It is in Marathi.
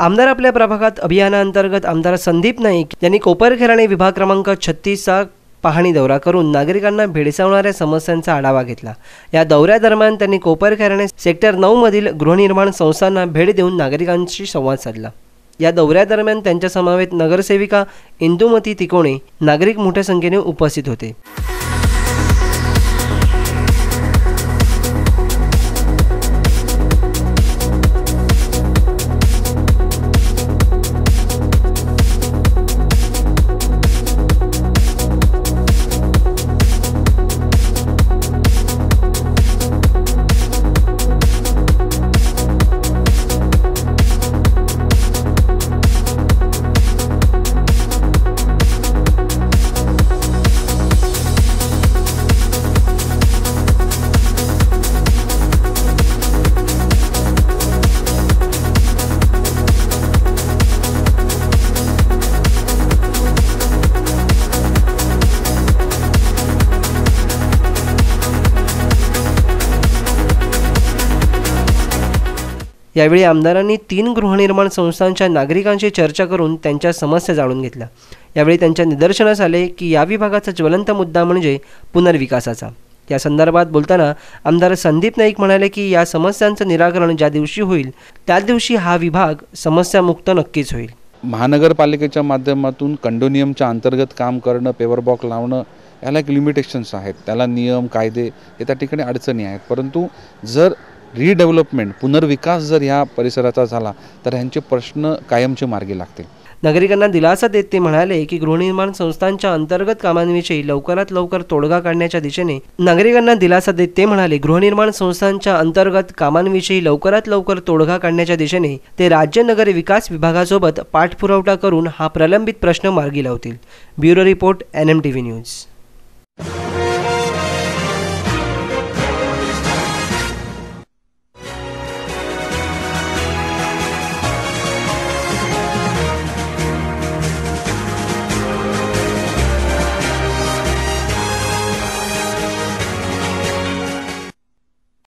आमदार आपल्या प्रभागात अभियानांतर्गत आमदार संदीप नाईक यांनी कोपरखैरणे विभाग क्रमांक 36चा पाहणी दौरा करून नागरिकांना भेडसावणाऱ्या समस्यांचा आढावा घेतला। या दौऱ्यादरम्यान त्यांनी कोपरखैरणे सेक्टर 9 मधील गृहनिर्माण संस्थांना भेट देऊन नागरिकांशी संवाद साधला। या दौऱ्यादरम्यान त्यांच्या समवेत नगरसेविका इंदुमती तिकोणे नागरिक मोठ्या संख्येने उपस्थित होते। यावेळी आमदारांनी 3 गृहनिर्माण संस्थांच्या नागरिकांशी चर्चा करून त्यांच्या समस्या जाणून घेतल्या। यावेळी त्यांच्या निदर्शनास आले की या विभागाचा ज्वलंत मुद्दा म्हणजे पुनर्विकासाचा। या संदर्भात बोलताना आमदार संदीप नाईक म्हणाले की या समस्यांचं निराकरण ज्या दिवशी होईल त्या दिवशी हा विभाग समस्यामुक्त नक्कीच होईल। महानगरपालिकेच्या माध्यमातून कंडोनियमच्या अंतर्गत काम करणं, पेवर ब्लॉक लावणं याला एक लिमिटेशन्स आहेत, त्याला नियम कायदे हे त्या ठिकाणी अडचणी आहेत। परंतु जर रिडेव्हलपमेंट पुनर्विकास जर या परिसराचा झाला तर यांचे प्रश्न कायमचे मार्गी लागतील। नागरिकांना दिलासा देत ते म्हणाले की गृहनिर्माण संस्थांच्या अंतर्गत कामांविषयी लवकरात लवकर तोडगा काढण्याच्या दिशेने ते राज्य नगर विकास विभागासोबत पाठपुरावा करून हा प्रलंबित प्रश्न मार्गी लावतील। Bureau report NMTV news.